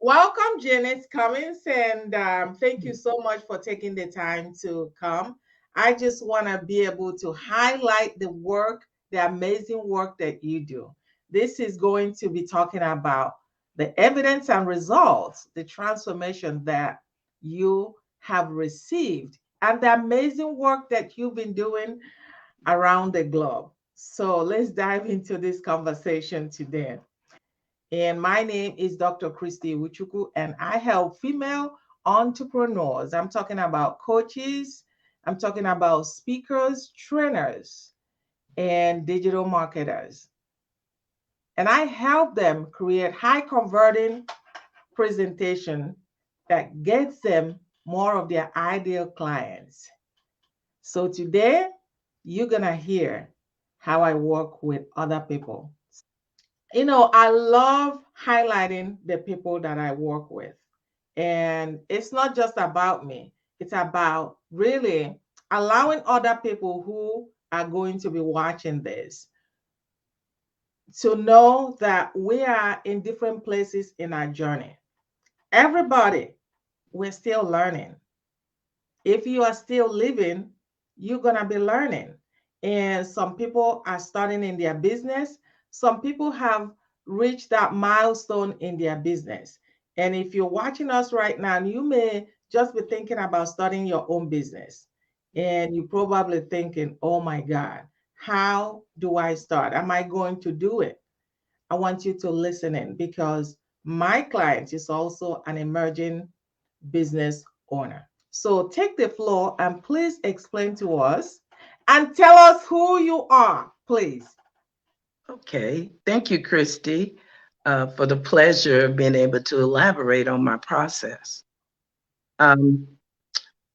Welcome, Janice Cummins, and thank you so much for taking the time to come. I just want to be able to highlight the work, the amazing work that you do. This is going to be talking about the evidence and results, the transformation that you have received, and the amazing work that you've been doing around the globe. So let's dive into this conversation today. And my name is Dr. Christy Uchuku, and I help female entrepreneurs. I'm talking about coaches, I'm talking about speakers, trainers, and digital marketers. And I help them create high converting presentation that gets them more of their ideal clients. So today, you're going to hear how I work with other people. I love highlighting the people that I work with. And it's not just about me, it's about really allowing other people who are going to be watching this to know that we are in different places in our journey. Everybody, we're still learning. If you are still living, you're going to be learning. And some people are starting in their business. Some people have reached that milestone in their business. And if you're watching us right now, you may just be thinking about starting your own business. And you're probably thinking, oh my God, how do I start? Am I going to do it? I want you to listen in because my client is also an emerging business owner. So take the floor and please explain to us and tell us who you are, please. Okay, thank you, Christy, for the pleasure of being able to elaborate on my process. Um,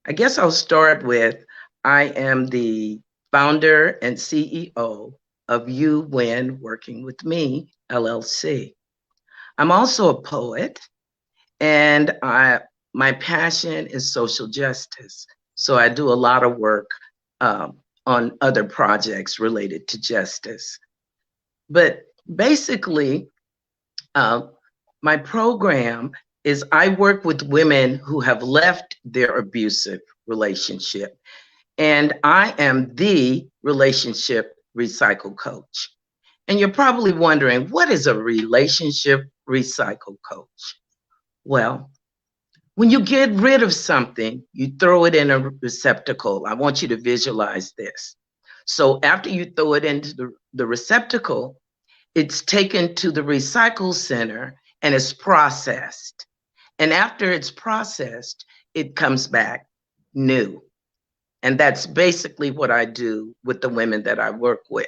I guess I'll start with I am the founder and CEO of You Win Working with Me, LLC. I'm also a poet, and my passion is social justice. So I do a lot of work on other projects related to justice. But basically, uh, my program is I work with women who have left their abusive relationship, and I am the relationship recycle coach. And you're probably wondering, what is a relationship recycle coach? Well, when you get rid of something, you throw it in a receptacle. I want you to visualize this. So after you throw it into the receptacle, it's taken to the recycle center and it's processed. And after it's processed, it comes back new. And that's basically what I do with the women that I work with,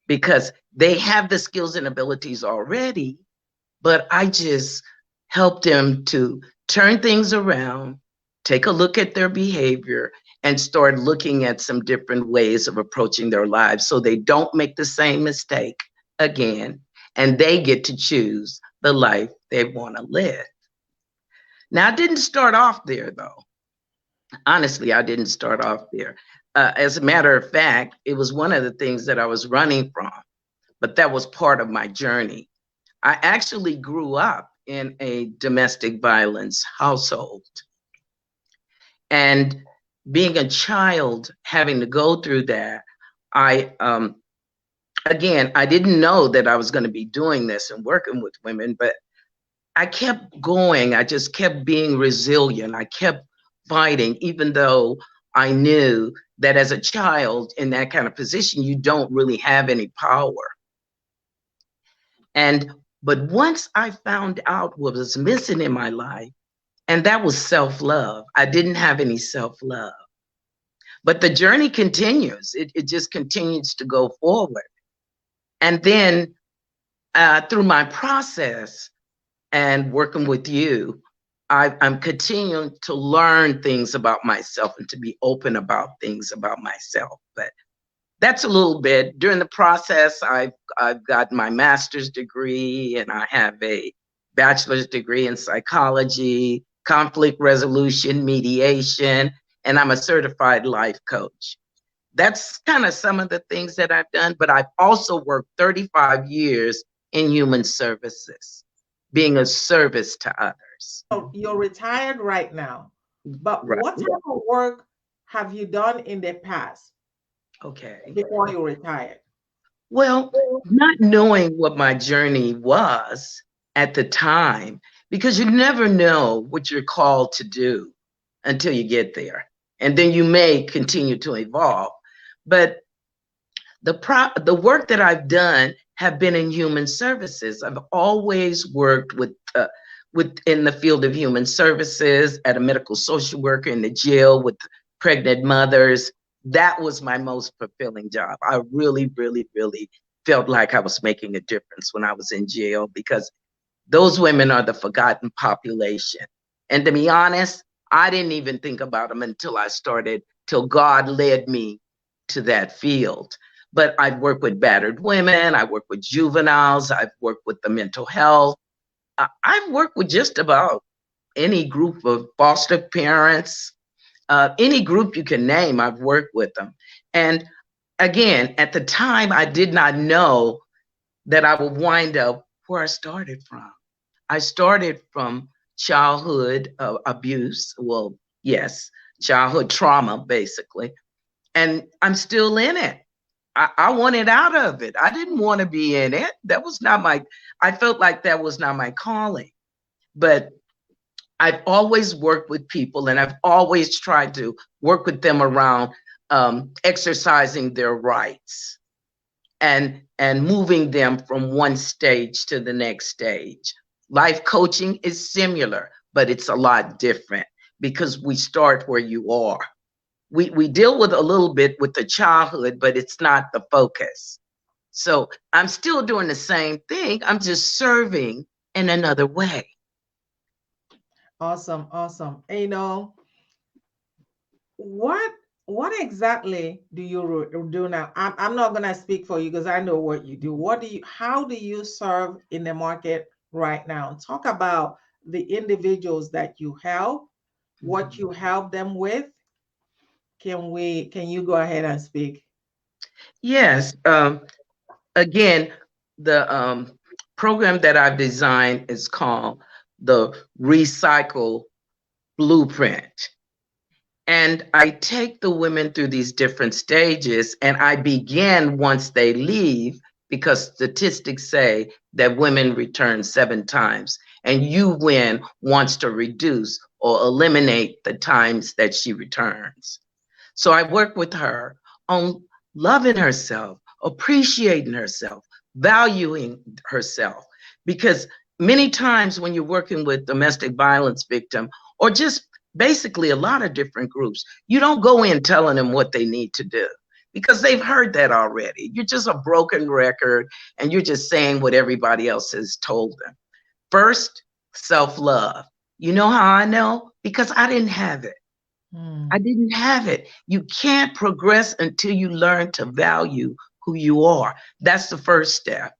because they have the skills and abilities already, but I just help them to turn things around, take a look at their behavior, and start looking at some different ways of approaching their lives so they don't make the same mistake again, and they get to choose the life they want to live. Now, I didn't start off there, though. Honestly, I didn't start off there. As a matter of fact, it was one of the things that I was running from, but that was part of my journey. I actually grew up in a domestic violence household. And being a child, having to go through that, I, again, I didn't know that I was going to be doing this and working with women, but I kept going. I just kept being resilient. I kept fighting, even though I knew that as a child in that kind of position, you don't really have any power. But once I found out what was missing in my life, and that was self-love. I didn't have any self-love. But the journey continues. It just continues to go forward. And then through my process and working with you, I'm continuing to learn things about myself and to be open about things about myself. But that's a little bit. During the process, I've got my master's degree and I have a bachelor's degree in psychology, conflict resolution, mediation, and I'm a certified life coach. That's kind of some of the things that I've done, but I've also worked 35 years in human services, being a service to others. years. So you're retired right now, but Right. what type of work have you done in the past Okay. before you retired? Well, not knowing what my journey was at the time, because you never know what you're called to do until you get there. And then you may continue to evolve. But the work that I've done have been in human services. I've always worked within the field of human services, at a medical social worker in the jail with pregnant mothers. That was my most fulfilling job. I really, really, really felt like I was making a difference when I was in jail, because those women are the forgotten population. And to be honest, I didn't even think about them till God led me to that field. But I've worked with battered women, I work with juveniles, I've worked with the mental health. I've worked with just about any group of foster parents, any group you can name, I've worked with them. And again, at the time, I did not know that I would wind up where I started from. I started from childhood abuse. Well, yes, childhood trauma, basically. And I'm still in it. I wanted out of it. I didn't want to be in it. That was not I felt like that was not my calling. But I've always worked with people, and I've always tried to work with them around exercising their rights and moving them from one stage to the next stage. Life coaching is similar, but it's a lot different, because we start where you are. We deal with a little bit with the childhood, but it's not the focus. So I'm still doing the same thing. I'm just serving in another way. Awesome, awesome. And, what exactly do you do now? I'm not gonna speak for you because I know what you do. How do you serve in the market right now? Talk about the individuals that you help, what you help them with. Can you go ahead and speak? Yes. Again, the program that I've designed is called the Recycle Blueprint. And I take the women through these different stages, and I begin once they leave, because statistics say that women return 7 times, and UN wants to reduce or eliminate the times that she returns. So I work with her on loving herself, appreciating herself, valuing herself, because many times when you're working with domestic violence victim, or just basically a lot of different groups, you don't go in telling them what they need to do, because they've heard that already. You're just a broken record, and you're just saying what everybody else has told them. First, self-love. You know how I know? Because I didn't have it. I didn't have it. You can't progress until you learn to value who you are. That's the first step.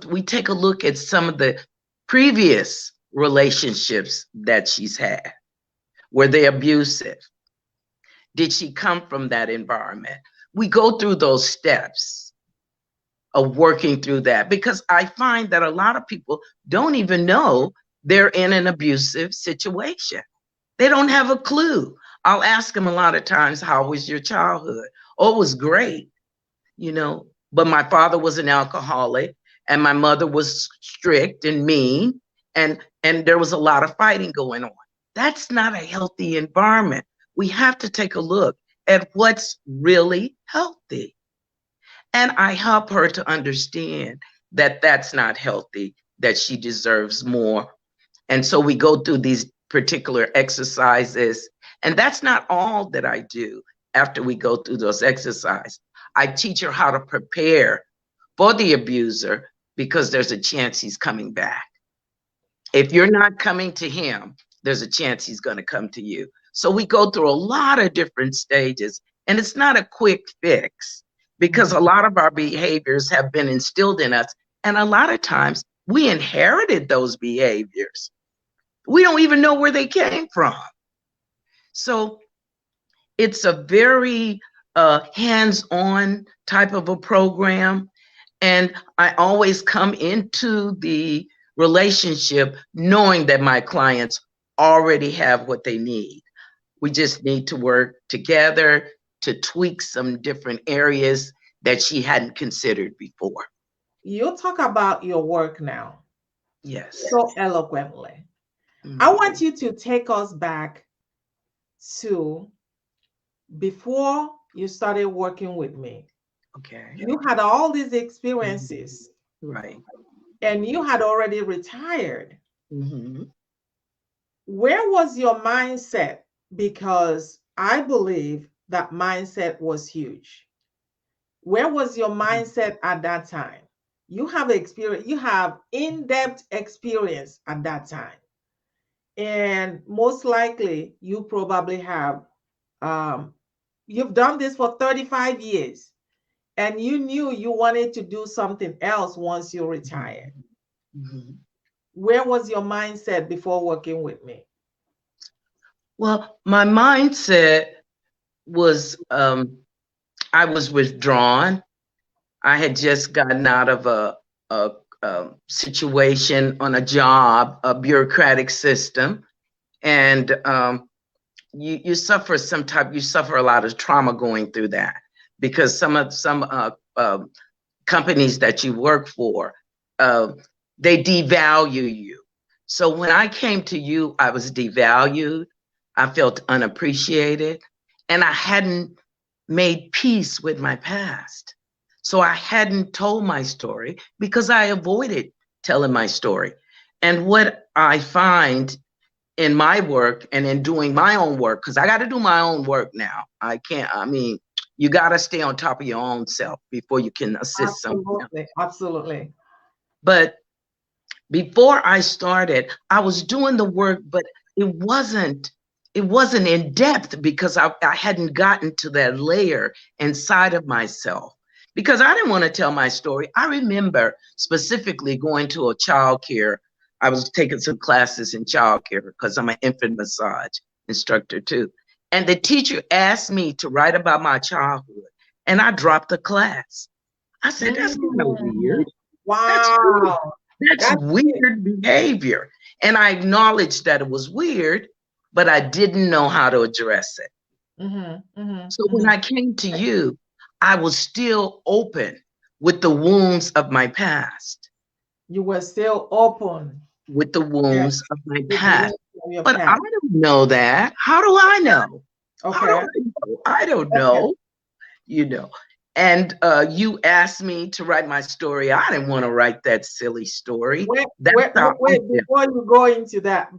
We take a look at some of the previous relationships that she's had. Were they abusive? Did she come from that environment? We go through those steps of working through that, because I find that a lot of people don't even know they're in an abusive situation. They don't have a clue. I'll ask them a lot of times, how was your childhood? Oh, it was great, but my father was an alcoholic, and my mother was strict and mean, and there was a lot of fighting going on. That's not a healthy environment. We have to take a look at what's really healthy. And I help her to understand that that's not healthy, that she deserves more. And so we go through these particular exercises. And that's not all that I do after we go through those exercises. I teach her how to prepare for the abuser, because there's a chance he's coming back. If you're not coming to him, there's a chance he's going to come to you. So we go through a lot of different stages, and it's not a quick fix, because a lot of our behaviors have been instilled in us. And a lot of times we inherited those behaviors. We don't even know where they came from. So it's a very hands-on type of a program. And I always come into the relationship, knowing that my clients already have what they need. We just need to work together to tweak some different areas that she hadn't considered before. You talk about your work now Yes. so eloquently. I want you to take us back to before you started working with me. Okay. You had all these experiences. Right. And you had already retired. Mm-hmm. Where was your mindset? Because I believe that mindset was huge. Where was your mindset at that time? You have experience, you have in-depth experience at that time. And most likely you probably have you've done this for 35 years and you knew you wanted to do something else once you retired. Mm-hmm. Where was your mindset before working with me? Well, my mindset was I was withdrawn. I had just gotten out of a situation on a job, a bureaucratic system, and you suffer you suffer a lot of trauma going through that because some companies that you work for, they devalue you. So when I came to you, I was devalued. I felt unappreciated, and I hadn't made peace with my past. So I hadn't told my story because I avoided telling my story. And what I find in my work and in doing my own work, because I got to do my own work now. I can't, I mean, you got to stay on top of your own self before you can assist someone else. Absolutely, absolutely. But before I started, I was doing the work, but it wasn't in depth because I hadn't gotten to that layer inside of myself because I didn't want to tell my story. I remember specifically going to a child care. I was taking some classes in child care because I'm an infant massage instructor too. And the teacher asked me to write about my childhood, and I dropped the class. I said, that's kind of weird. That's weird. Wow. That's weird behavior. And I acknowledged that it was weird, but I didn't know how to address it. So when I came to you, I was still open with the wounds of my past. You were still open With the wounds of my with the past. wounds of your But I past. don't know that. How do I know? How do Okay. I know? I don't Okay. know, you know. And you asked me to write my story. I didn't want to write that silly story. Wait, That's wait, how I wait, feel. before you go into that,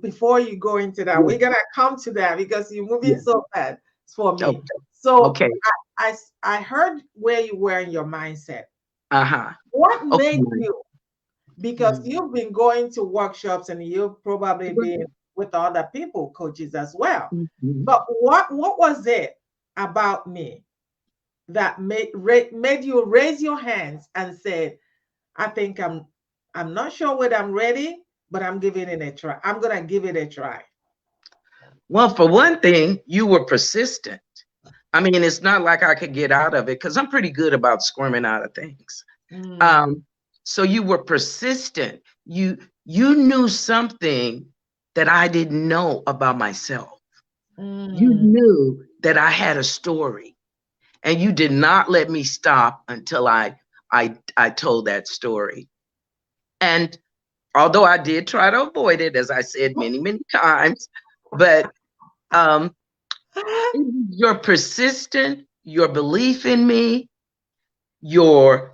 Yeah, we're gonna come to that because you're moving yeah. so fast for me. Okay. So Okay. I heard where you were in your mindset. Uh-huh. What Okay. made you, because you've been going to workshops and you've probably been with other people, coaches as well. Mhm. But what was it about me that made you raise your hands and said, I think I'm not sure whether I'm ready, but I'm giving it a try. I'm gonna give it a try. Well, for one thing, you were persistent. I mean, it's not like I could get out of it because I'm pretty good about squirming out of things. Mm, So you were persistent. You knew something that I didn't know about myself. You mm. knew that I had a story, and you did not let me stop until I told that story. And although I did try to avoid it, as I said many times, but um, your persistence, your belief in me, your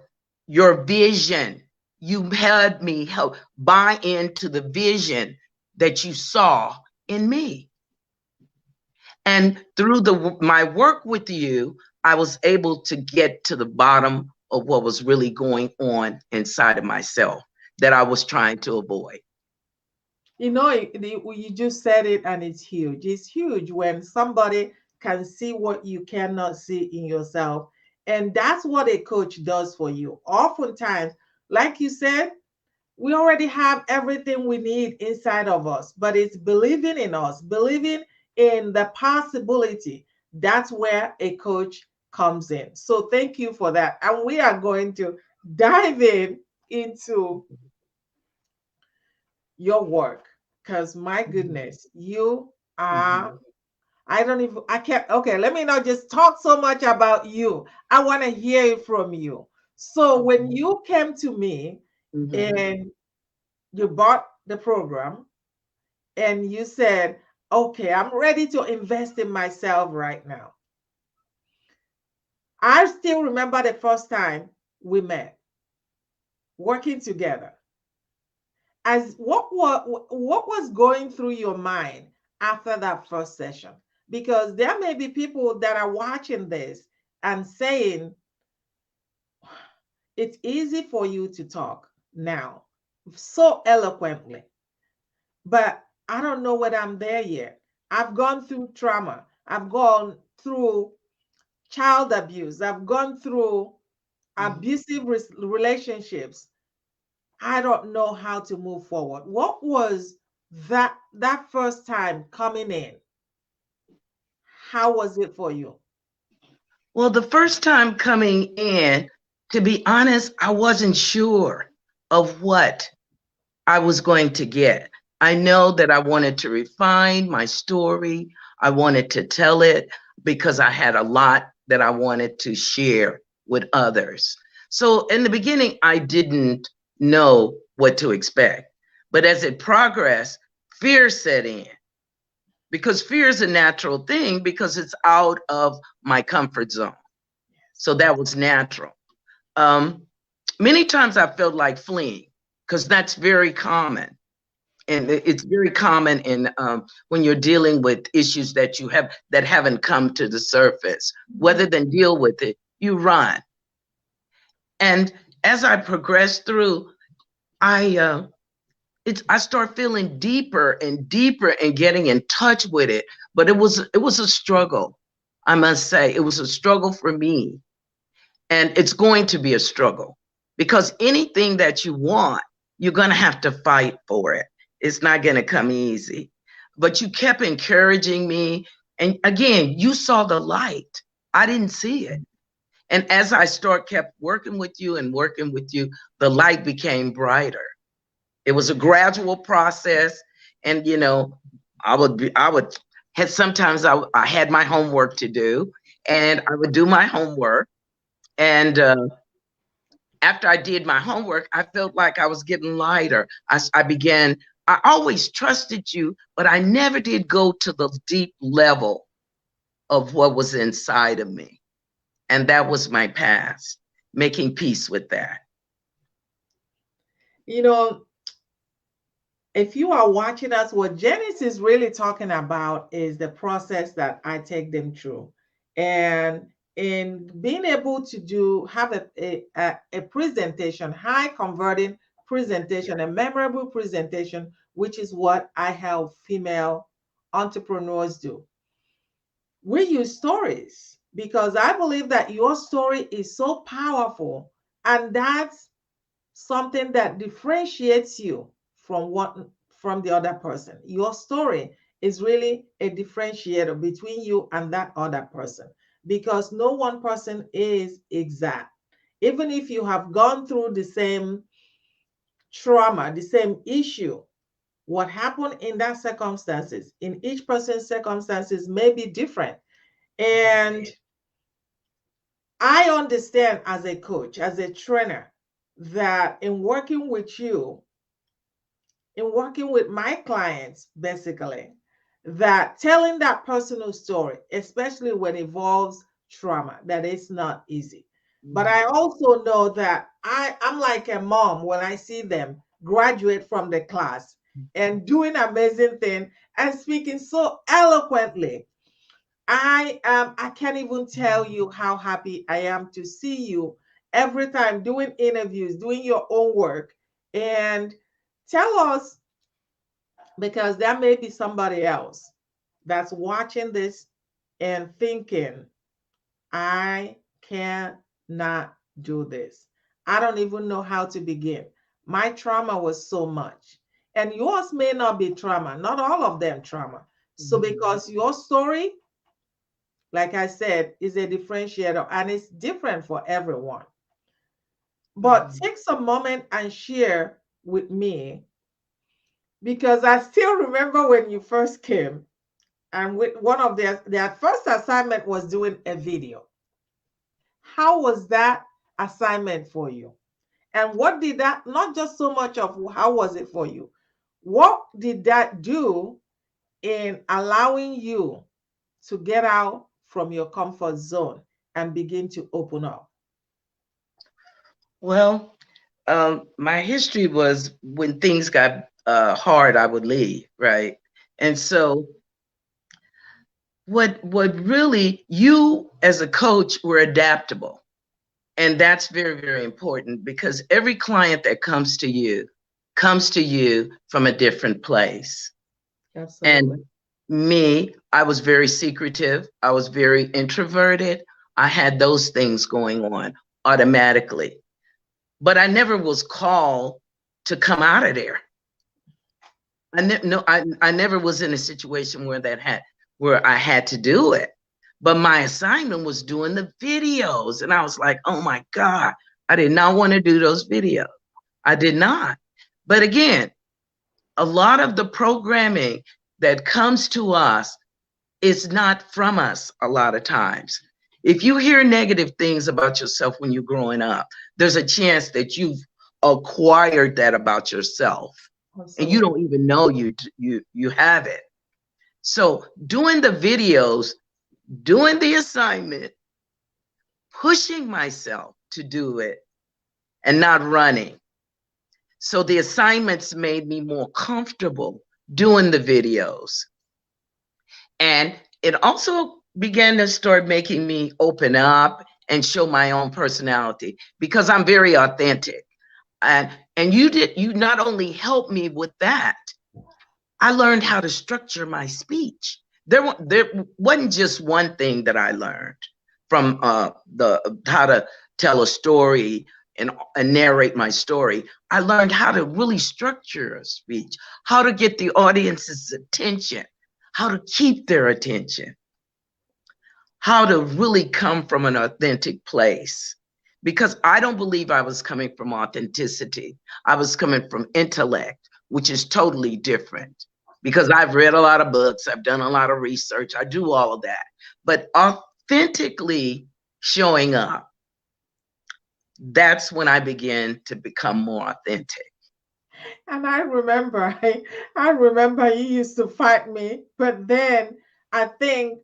vision. You had me help buy into the vision that you saw in me. And through my work with you, I was able to get to the bottom of what was really going on inside of myself that I was trying to avoid. You know, you just said it, and it's huge. It's huge when somebody can see what you cannot see in yourself. And that's what a coach does for you. Oftentimes, like you said, we already have everything we need inside of us, but it's believing in us, believing in the possibility. That's where a coach comes in. So thank you for that. And we are going to dive in into your work, because my goodness, you are, I don't even, I can't, okay, let me not just talk so much about you. I want to hear it from you. So when you came to me and you bought the program and you said, okay, I'm ready to invest in myself right now. I still remember the first time we met, working together. As what was going through your mind after that first session? Because there may be people that are watching this and saying, it's easy for you to talk now so eloquently, but I don't know whether I'm there yet. I've gone through trauma. I've gone through child abuse. I've gone through abusive relationships. I don't know how to move forward. What was that first time coming in? How was it for you? Well, the first time coming in, to be honest, I wasn't sure of what I was going to get. I know that I wanted to refine my story. I wanted to tell it because I had a lot that I wanted to share with others. So in the beginning, I didn't know what to expect. But as it progressed, fear set in, because fear is a natural thing because it's out of my comfort zone. So that was natural. Um, Many times I felt like fleeing because that's very common. And it's very common in when you're dealing with issues that you have that haven't come to the surface. Rather than deal with it, you run. And as I progressed through, I I start feeling deeper and deeper and getting in touch with it. But it was a struggle. I must say, it was a struggle for me, and it's going to be a struggle because anything that you want, you're going to have to fight for it. It's not going to come easy. But you kept encouraging me. And again, you saw the light. I didn't see it. And as I kept working with you and working with you, the light became brighter. It was a gradual process. And, I would had sometimes I had my homework to do, and I would do my homework. And after I did my homework, I felt like I was getting lighter. I always trusted you, but I never did go to the deep level of what was inside of me. And that was my past, making peace with that. You know, if you are watching us, what Janice is really talking about is the process that I take them through. And in being able to have a presentation, high converting presentation, a memorable presentation, which is what I help female entrepreneurs do. We use stories because I believe that your story is so powerful, and that's something that differentiates you from the other person. Your story is really a differentiator between you and that other person, because no one person is exact. Even if you have gone through the same trauma, the same issue, what happened in that circumstances, in each person's circumstances may be different. And I understand as a coach, as a trainer, that in working with you, in working with my clients, basically, that telling that personal story, especially when it involves trauma, that is not easy. But I also know that I'm like a mom when I see them graduate from the class and doing amazing thing and speaking so eloquently. I can't even tell you how happy I am to see you every time doing interviews, doing your own work. And tell us, because there may be somebody else that's watching this and thinking, I cannot do this. I don't even know how to begin. My trauma was so much. And yours may not be trauma, not all of them trauma. So, because your story, like I said, is a differentiator and it's different for everyone. But take some moment and share with me because I still remember when you first came, and with one of their first assignment was doing a video. How was that assignment for you? And what did that, not just so much of how was it for you, what did that do in allowing you to get out from your comfort zone and begin to open up? Well, my history was when things got hard, I would leave, right? And so what really, you as a coach were adaptable. And that's very, very important, because every client that comes to you from a different place. Absolutely. And me, I was very secretive. I was very introverted. I had those things going on automatically. But I never was called to come out of there. I never was in a situation where I had to do it. But my assignment was doing the videos. And I was like, oh my God, I did not want to do those videos. I did not. But again, a lot of the programming that comes to us is not from us a lot of times. If you hear negative things about yourself when you're growing up, there's a chance that you've acquired that about yourself. Absolutely. And you don't even know you have it. So doing the videos, doing the assignment, pushing myself to do it, and not running. So the assignments made me more comfortable doing the videos. And it also began to start making me open up and show my own personality, because I'm very authentic. And you not only helped me with that, I learned how to structure my speech. There wasn't just one thing that I learned from how to tell a story and narrate my story. I learned how to really structure a speech, how to get the audience's attention, how to keep their attention, how to really come from an authentic place. Because I don't believe I was coming from authenticity. I was coming from intellect, which is totally different. Because I've read a lot of books, I've done a lot of research, I do all of that. But authentically showing up, that's when I began to become more authentic. And I remember, I remember you used to fight me, but then I think,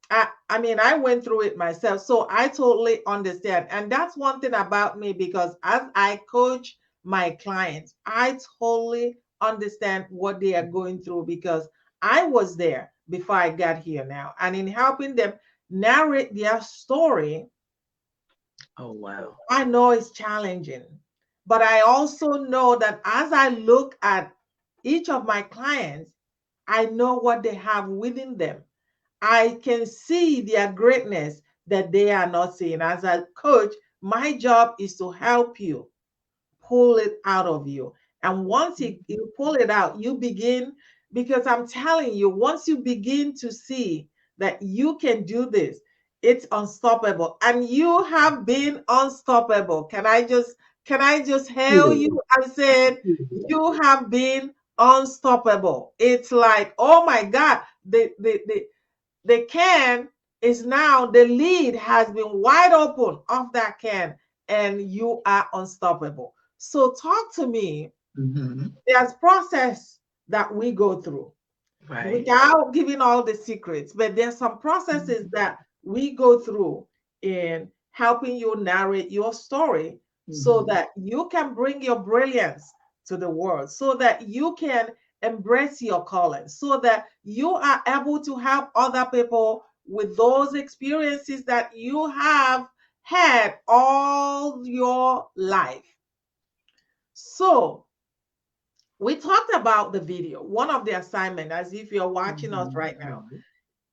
I mean, I went through it myself, so I totally understand. And that's one thing about me, because as I coach my clients, I totally understand what they are going through, because I was there before I got here now. And in helping them narrate their story, oh wow, I know it's challenging. But I also know that as I look at each of my clients, I know what they have within them. I can see their greatness that they are not seeing. As a coach, my job is to help you pull it out of you. And once you pull it out, you begin, because I'm telling you, once you begin to see that you can do this, it's unstoppable. And you have been unstoppable. Can I just hail you and say you have been unstoppable? It's like, oh my God, the can is now, the lid has been wide open of that can, and you are unstoppable. So talk to me. Mm-hmm. There's process that we go through, Right. without giving all the secrets, but there's some processes that we go through in helping you narrate your story, so that you can bring your brilliance to the world, so that you can embrace your calling, so that you are able to help other people with those experiences that you have had all your life. So we talked about the video, one of the assignment, as if you're watching us right now.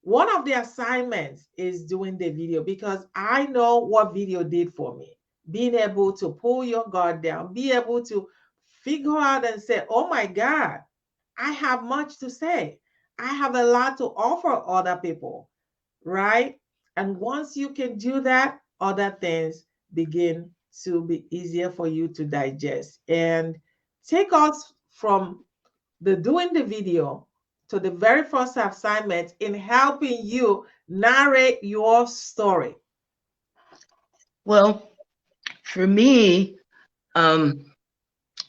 One of the assignments is doing the video, because I know what video did for me. Being able to pull your guard down, be able to figure out and say, oh my God, I have much to say. I have a lot to offer other people, right? And once you can do that, other things begin to be easier for you to digest. And take us from the doing the video to the very first assignment in helping you narrate your story? Well, for me,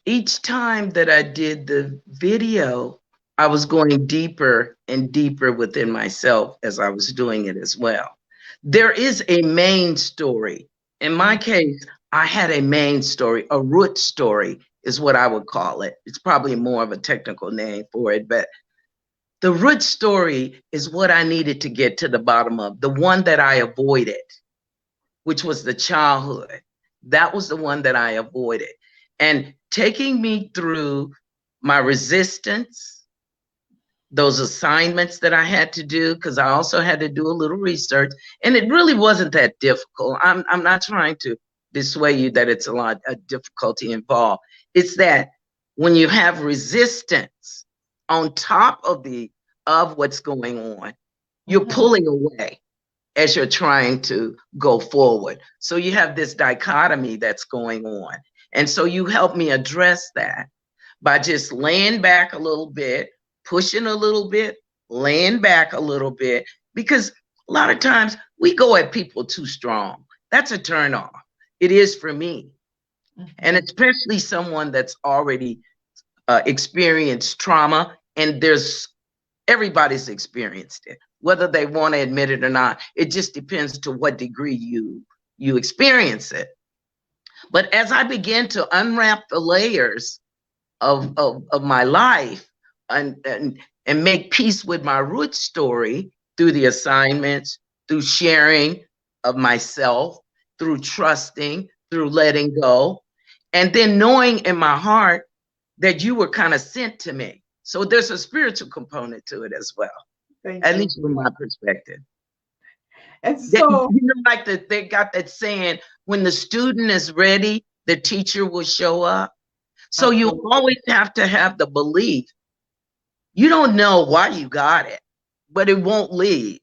each time that I did the video, I was going deeper and deeper within myself as I was doing it as well. There is a main story. In my case, I had a main story, a root story is what I would call it. It's probably more of a technical name for it, but the root story is what I needed to get to the bottom of, the one that I avoided, which was the childhood. That was the one that I avoided. And taking me through my resistance, those assignments that I had to do, because I also had to do a little research, and it really wasn't that difficult. I'm not trying to dissuade you that it's a lot of difficulty involved. It's that when you have resistance on top of what's going on, you're pulling away as you're trying to go forward. So you have this dichotomy that's going on. And so you help me address that by just laying back a little bit, pushing a little bit, laying back a little bit, because a lot of times we go at people too strong. That's a turn off. It is for me. And especially someone that's already experienced trauma, and everybody's experienced it, whether they want to admit it or not. It just depends to what degree you experience it. But as I began to unwrap the layers of my life and make peace with my root story through the assignments, through sharing of myself, through trusting, through letting go, and then knowing in my heart that you were kind of sent to me. So there's a spiritual component to it as well, at least from my perspective. And so, like they got that saying, when the student is ready, the teacher will show up. So you always have to have the belief. You don't know why you got it, but it won't leave.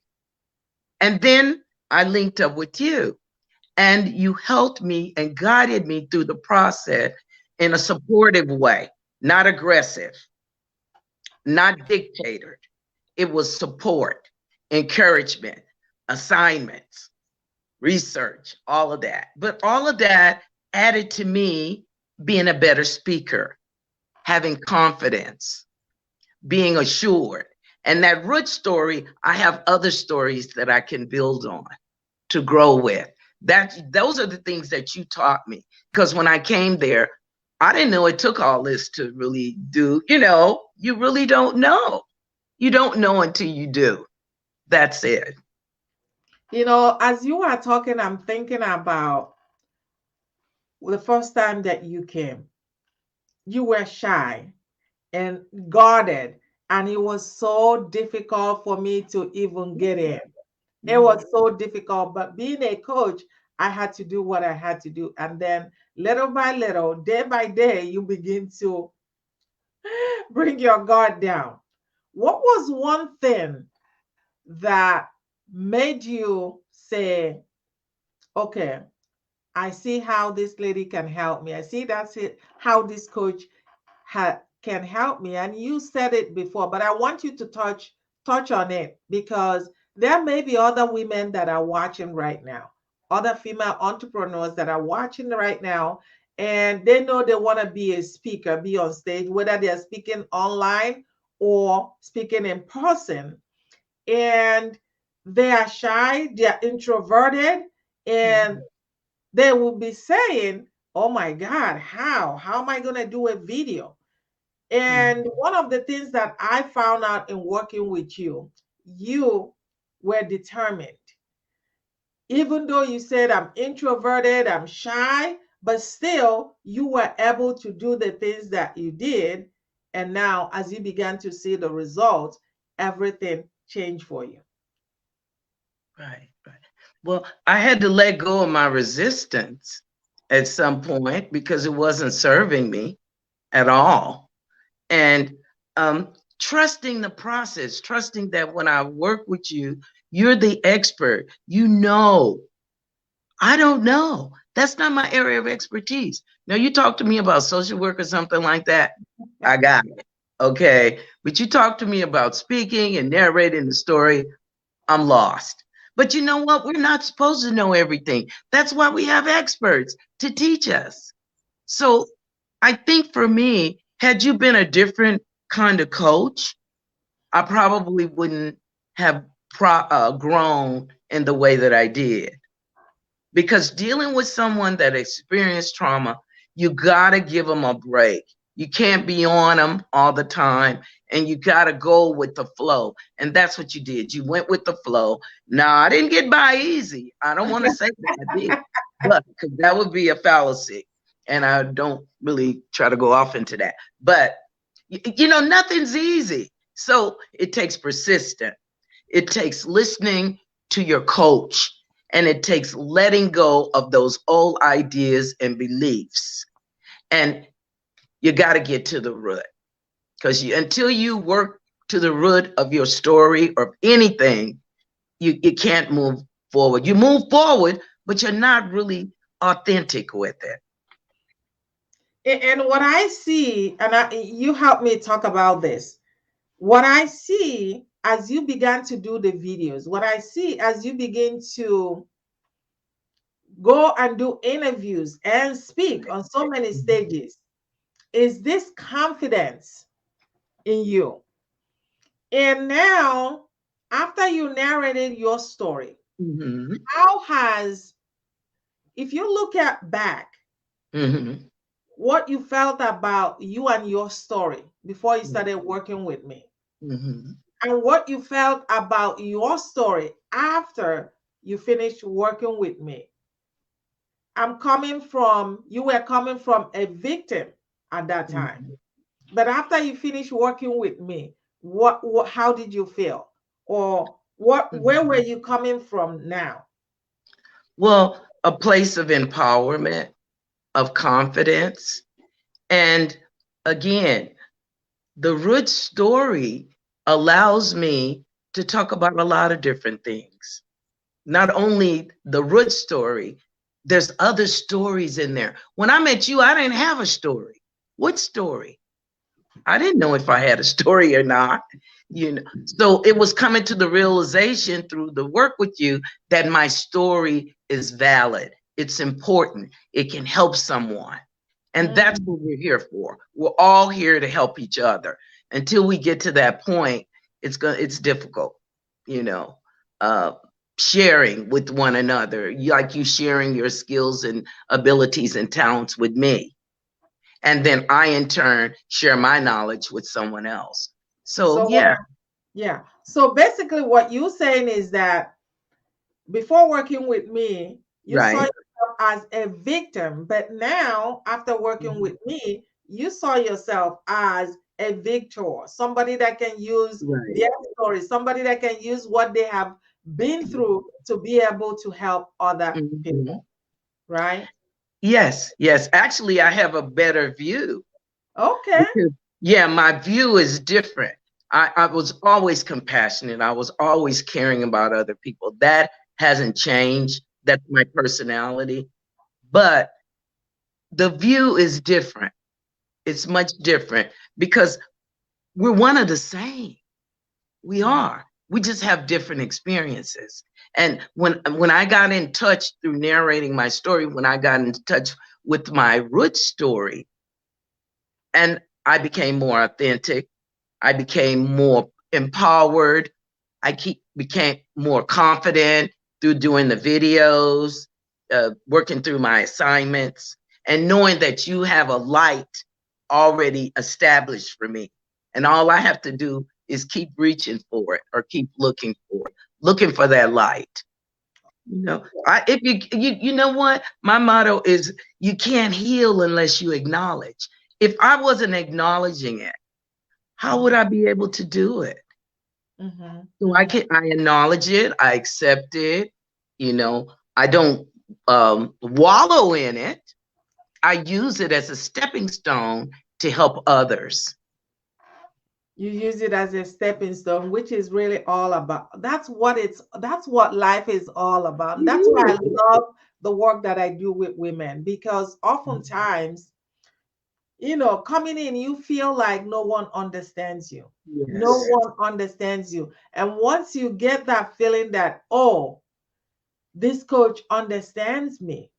And then I linked up with you, and you helped me and guided me through the process in a supportive way, not aggressive, not dictated. It was support, encouragement, assignments, research, all of that. But all of that added to me being a better speaker, having confidence, being assured. And that root story, I have other stories that I can build on to grow with. Those are the things that you taught me. Because when I came there, I didn't know it took all this to really do. You really don't know. You don't know until you do. That's it. As you are talking, I'm thinking about the first time that you came. You were shy and guarded, and it was so difficult for me to even get in. It was so difficult, but being a coach, I had to do what I had to do. And then little by little, day by day, you begin to bring your guard down. What was one thing that made you say, okay, I see how this lady can help me. I see that's it, how this coach can help me. And you said it before, but I want you to touch on it, because there may be other women that are watching right now, other female entrepreneurs that are watching right now, and they know they want to be a speaker, be on stage, whether they're speaking online or speaking in person. And they are shy, they're introverted, and they will be saying, oh my God, how am I going to do a video? And one of the things that I found out in working with you, you were determined. Even though you said I'm introverted, I'm shy, but still you were able to do the things that you did. And now, as you began to see the results, everything changed for you. Right. Well, I had to let go of my resistance at some point because it wasn't serving me at all. And trusting the process, trusting that when I work with you, you're the expert. I don't know. That's not my area of expertise. Now, you talk to me about social work or something like that, I got it. Okay. But you talk to me about speaking and narrating the story, I'm lost. But you know what? We're not supposed to know everything. That's why we have experts to teach us. So I think for me, had you been a different kind of coach, I probably wouldn't have grown in the way that I did. Because dealing with someone that experienced trauma, you got to give them a break. You can't be on them all the time, and you got to go with the flow. And that's what you did. You went with the flow. Now, I didn't get by easy. I don't want to say that I did, but because that would be a fallacy. And I don't really try to go off into that. But, you know, nothing's easy. So it takes persistence. It takes listening to your coach, and it takes letting go of those old ideas and beliefs. And you got to get to the root, because until you work to the root of your story or anything, you can't move forward. You move forward, but you're not really authentic with it. And what I see, and you help me talk about this, what I see as you began to do the videos, what I see as you begin to go and do interviews and speak on so many stages is this confidence in you. And now, after you narrated your story, how has, if you look at back, what you felt about you and your story before you started working with me, and what you felt about your story after you finished working with me. You were coming from a victim at that time. But after you finished working with me, how did you feel? Or where were you coming from now? Well, a place of empowerment, of confidence. And again, the root story allows me to talk about a lot of different things. Not only the root story, there's other stories in there. When I met you, I didn't have a story. What story? I didn't know if I had a story or not. You know, so it was coming to the realization through the work with you that my story is valid. It's important. It can help someone. And that's what we're here for. We're all here to help each other. Until we get to that point, it's difficult, you know, sharing with one another, like you sharing your skills and abilities and talents with me. And then I, in turn, share my knowledge with someone else. So yeah. Yeah. So basically what you're saying is that before working with me, you saw yourself as a victim, but now after working with me, you saw yourself as a victor, somebody that can use their story, somebody that can use what they have been through to be able to help other people, right? Yes, yes. Actually, I have a better view. Okay. Because, yeah, my view is different. I was always compassionate. I was always caring about other people. That hasn't changed. That's my personality. But the view is different. It's much different because we're one of the same. We are. We just have different experiences. And when I got in touch through narrating my story, when I got in touch with my root story, and I became more authentic, I became more empowered, became more confident through doing the videos, working through my assignments, and knowing that you have a light already established for me. And all I have to do is keep reaching for it or keep looking for that light. You know, if you know what my motto is, you can't heal unless you acknowledge. If I wasn't acknowledging it, how would I be able to do it? So I acknowledge it, I accept it, you know, I don't wallow in it. I use it as a stepping stone to help others. You use it as a stepping stone, which is really all about. That's what life is all about. That's why I love the work that I do with women, because oftentimes coming in, you feel like no one understands you. No Yes. one understands you. And once you get that feeling that, oh, this coach understands me,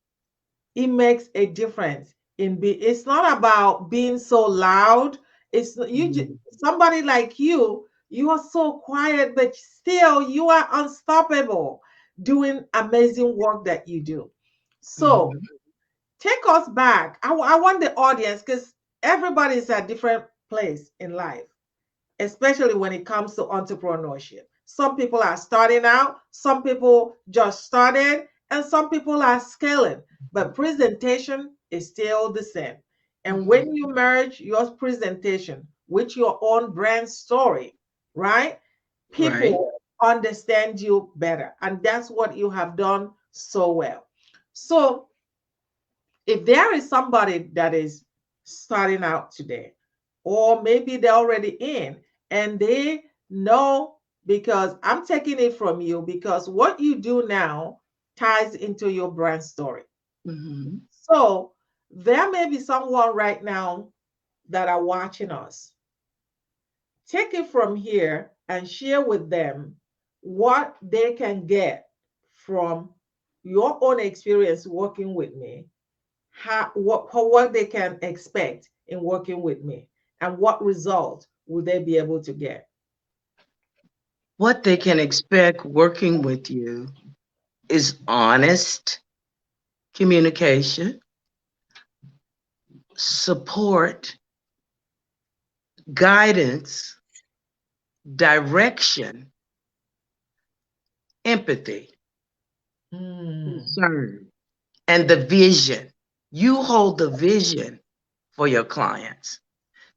it makes a difference it's not about being so loud. It's Mhm. somebody like you are so quiet, but still you are unstoppable doing amazing work that you do. So Mhm. take us back. I want the audience, because everybody is at different place in life, especially when it comes to entrepreneurship. Some people are starting out, some people just started, and some people are scaling, but presentation is still the same. And Mhm. when you merge your presentation with your own brand story, right, Right. people understand you better. And that's what you have done so well. So, if there is somebody that is starting out today, or maybe they're already in and they know, because I'm taking it from you, because what you do now ties into your brand story. Mhm. So there may be someone right now that are watching us. Take it from here and share with them what they can get from your own experience working with me, what they can expect in working with me, and what result will they be able to get. What they can expect working with you is honest communication, support, guidance, direction, empathy, Mm. concern, and the vision. You hold the vision for your clients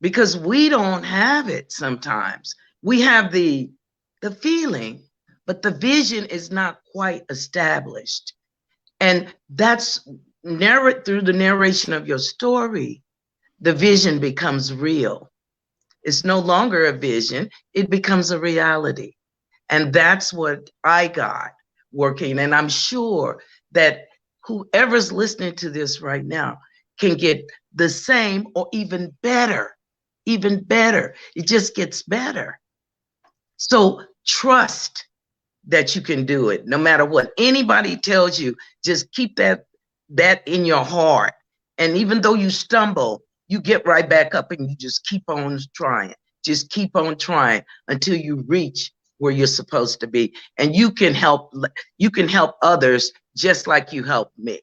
because we don't have it sometimes. We have the feeling, but the vision is not quite established. And that's through the narration of your story, the vision becomes real. It's no longer a vision, it becomes a reality. And that's what I got working. And I'm sure that whoever's listening to this right now can get the same or even better, even better. It just gets better. So trust that you can do it no matter what anybody tells you. Just keep that in your heart, and even though you stumble, you get right back up and you just keep on trying. Just keep on trying until you reach where you're supposed to be, and you can help others just like you helped me.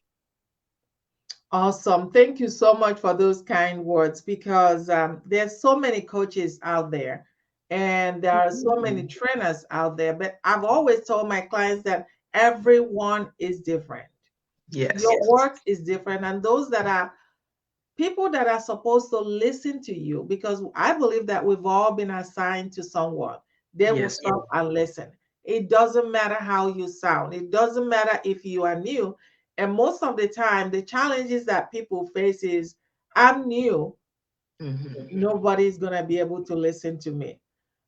Awesome. Thank you so much for those kind words, because there's so many coaches out there and there are so many trainers out there. But I've always told my clients that everyone is different. Yes. Your work is different. And those that are people that are supposed to listen to you, because I believe that we've all been assigned to someone, they will Yes. stop and listen. It doesn't matter how you sound, it doesn't matter if you are new. And most of the time, the challenges that people face is, I'm new, Hmm. nobody's going to be able to listen to me.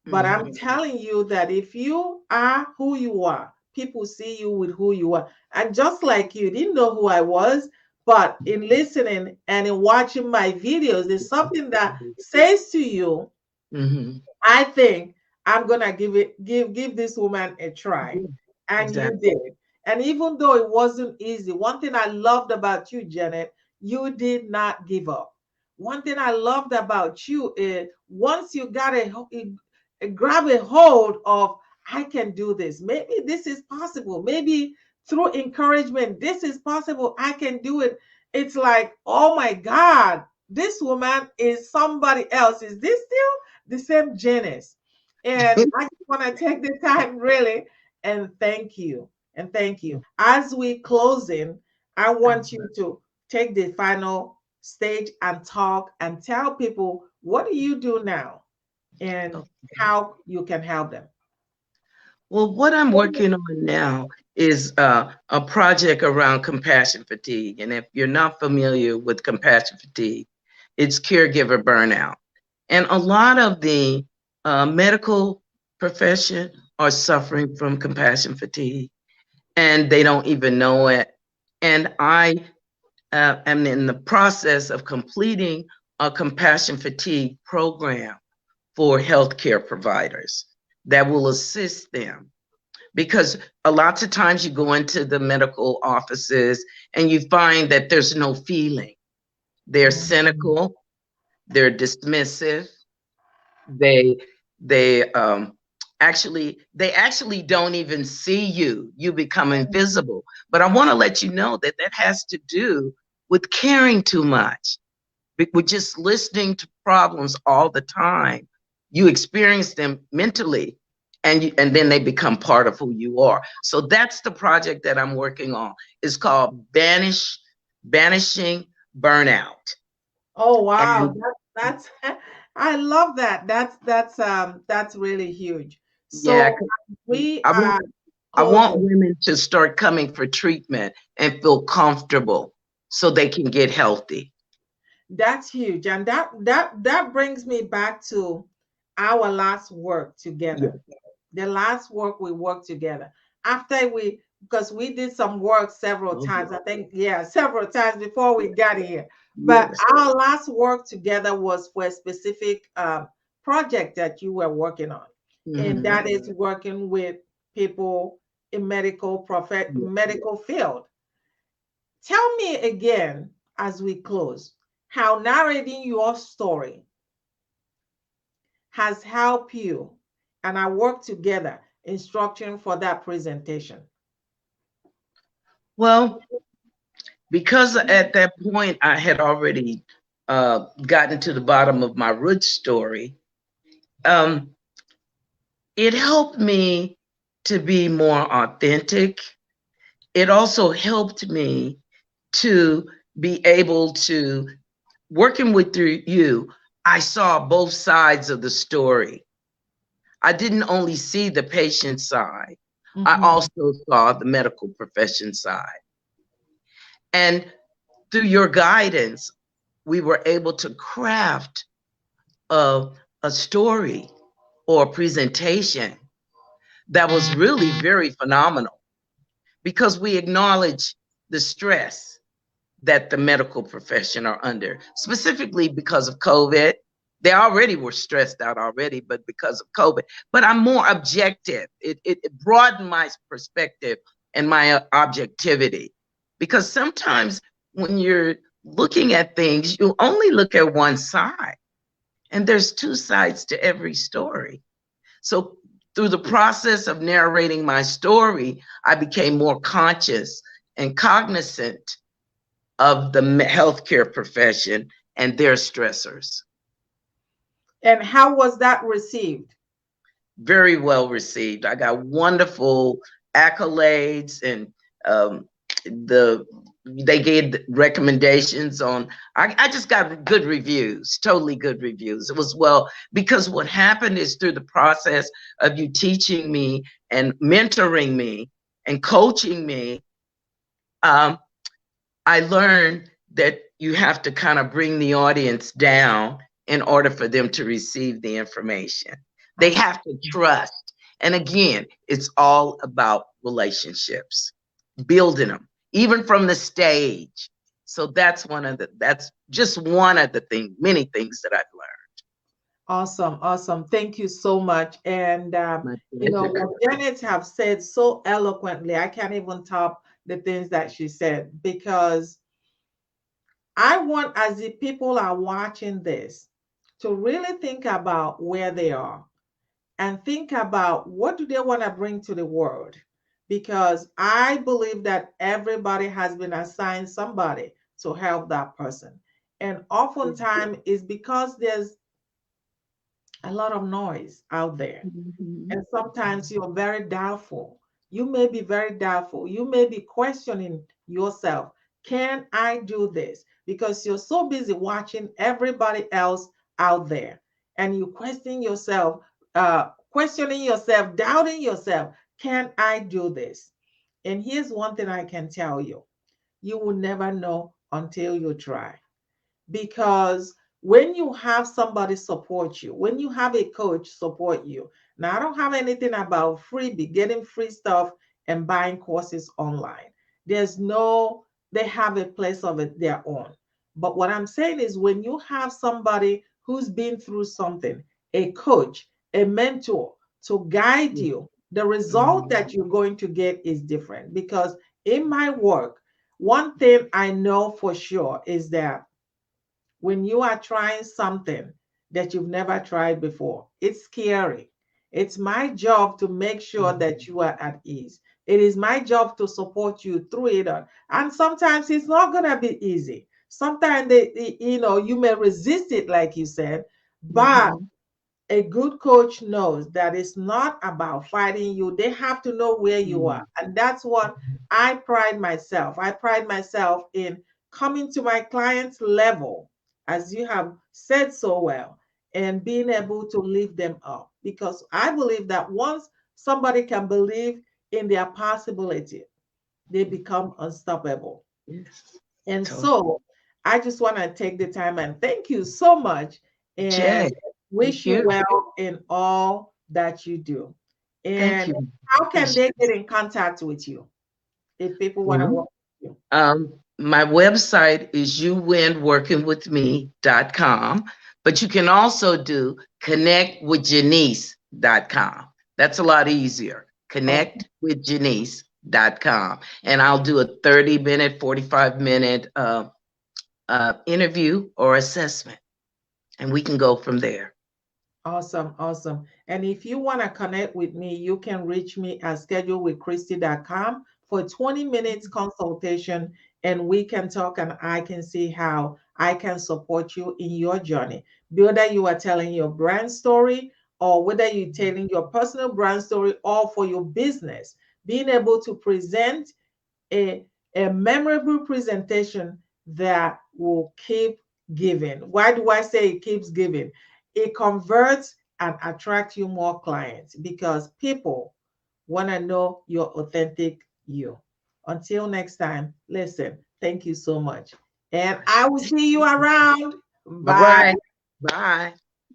But I'm Hmm. telling you that if you are who you are, people see you with who you are. And just like you didn't know who I was, but in listening and in watching my videos, there's something that says to you, Hmm. I think I'm gonna give this woman a try. And you Exactly. did. And even though it wasn't easy, one thing I loved about you, Janet, you did not give up. One thing I loved about you is once you got grab a hold of, I can do this. Maybe this is possible. Maybe through encouragement, this is possible. I can do it. It's like, oh my God, this woman is somebody else. Is this still the same Janice? And I just want to take the time really and thank you. And thank you. As we close in, I want you to take the final stage and talk and tell people, what do you do now and how you can help them. Well, what I'm working on now is a project around compassion fatigue. And if you're not familiar with compassion fatigue, it's caregiver burnout. And a lot of the medical profession are suffering from compassion fatigue, and they don't even know it. And I am in the process of completing a compassion fatigue program for healthcare providers that will assist them. Because a lot of times you go into the medical offices and you find that there's no feeling. They're cynical, they're dismissive, they they actually don't even see you. You become invisible. But I want to let you know that that has to do with caring too much. With just listening to problems all the time, you experience them mentally, and then they become part of who you are. So that's the project that I'm working on. It's called Banishing Burnout. Oh wow, And that's I love that. That's really huge. yeah, So we I are want I want closing. women to start coming for treatment and feel comfortable so they can get healthy. That's huge. And that brings me back to our last work Yeah. together. The last work we worked together. After we because we did some work several times. I think, yeah, several times before we got here. But Yes. our last work together was for a specific project that you were working on. And Mhm. that is working with people in medical field. Tell me again as we close how narrating your story has helped you and I work together in structuring for that presentation. Well, because at that point I had already gotten to the bottom of my root story, um, it helped me to be more authentic. It also helped me to be able to, working with you, I saw both sides of the story. I didn't only see the patient side, I Mhm. also saw the medical profession side. And through your guidance, we were able to craft a, a story or a presentation that was really very phenomenal because we acknowledge the stress that the medical profession are under, specifically because of COVID. They already were stressed out already, but because of COVID. But I'm more objective. It broadened my perspective and my objectivity. Because sometimes when you're looking at things, you only look at one side, and there's two sides to every story. So through the process of narrating my story, I became more conscious and cognizant of the healthcare profession and their stressors. And how was that received? Very well received. I got wonderful accolades, and um, the they gave recommendations on. I just got good reviews, totally good reviews. It was well because what happened is through the process of you teaching me and mentoring me and coaching me, um, I learned that you have to kind of bring the audience down in order for them to receive the information. They Awesome. have to trust. And again, it's all about relationships, building them, even from the stage. So that's just one of the many things that I've Awesome. Awesome. Thank you so much. And learned. My you know pleasure. what Janet have said so eloquently, I can't even top the things that she said because I want, as the people are watching this, to really think about where they are and think about what do they want to bring to the world, because I believe that everybody has been assigned somebody to help that person, and oftentimes it's because there's a lot of noise out there, Mhm. and sometimes you're very doubtful. You may be very doubtful. You may be questioning yourself. Can I do this? Because you're so busy watching everybody else out there. And you questioning yourself, doubting yourself. Can I do this? And here's one thing I can tell you. You will never know until you try, because when you have somebody support you, when you have a coach support you, now I don't have anything about freebie, getting free stuff and buying courses online. There's no, they have a place of it, their own. But what I'm saying is when you have somebody who's been through something, a coach, a mentor to guide you, the result that you're going to get is different. Because in my work, one thing I know for sure is that when you are trying something that you've never tried before, it's scary. It's my job to make sure that you are at ease. It is my job to support you through it. And sometimes it's not going to be easy. Sometimes you may resist it, like you said, but a good coach knows that it's not about fighting you. They have to know where you are. And that's what I pride myself. I pride myself in coming to my client's level, as you have said so well, and being able to lift them up. Because I believe that once somebody can believe in their possibility, they become unstoppable. Yes. And Totally. so I just want to take the time and thank you so much and Jay, wish thank you you. well in all that you do. Thank And you. how can Appreciate they get in contact with you if people want to it. work with you? My website is youwinworkingwithme.com, but you can also do connectwithjanice.com. That's a lot easier. Okay. Connectwithjanice.com. And I'll do a 30-minute, 45-minute interview or assessment, and we can go from there. Awesome, awesome. And if you want to connect with me, you can reach me at schedulewithchristy.com for a 20 minutes consultation, and we can talk and I can see how I can support you in your journey. Whether you are telling your brand story or whether you're telling your personal brand story or for your business, being able to present a, a memorable presentation that will keep giving. Why do I say it keeps giving? It converts and attracts you more clients because people want to know your authentic you. Until next time, listen, thank you so much. And I will see you around. All Bye. right. Bye.